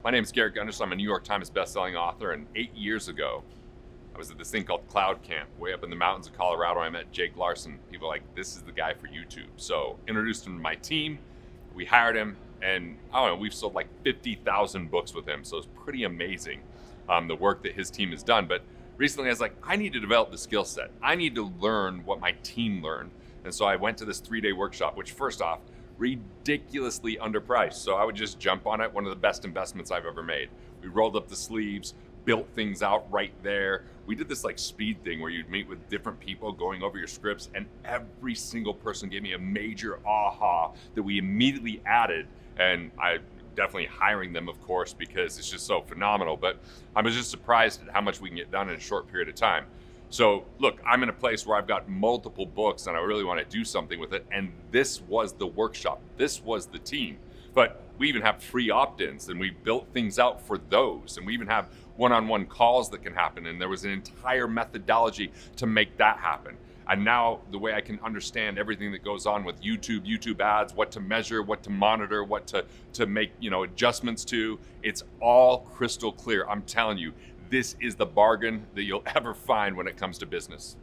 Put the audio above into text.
My name is Garrett Gunderson. I'm a New York Times bestselling author, and 8 years ago, I was at this thing called Cloud Camp, way up in the mountains of Colorado. I met Jake Larson. People were like, this is the guy for YouTube. So introduced him to my team. We hired him, and I don't know, we've sold like 50,000 books with him. So it's pretty amazing the work that his team has done. But recently I was like, I need to develop the skill set. I need to learn what my team learned. And so I went to this 3-day workshop, which first off, ridiculously underpriced. So I would just jump on it. One of the best investments I've ever made. We rolled up the sleeves, built things out right there. We did this like speed thing where you'd meet with different people going over your scripts, and every single person gave me a major aha that we immediately added. And I definitely hiring them, of course, because it's just so phenomenal. But I was just surprised at how much we can get done in a short period of time. So look, I'm in a place where I've got multiple books and I really want to do something with it. And this was the workshop. This was the team. But we even have free opt-ins, and we built things out for those. And we even have one-on-one calls that can happen. And there was an entire methodology to make that happen. And now the way I can understand everything that goes on with YouTube ads, what to measure, what to monitor, what to make, adjustments to, it's all crystal clear. I'm telling you, this is the bargain that you'll ever find when it comes to business.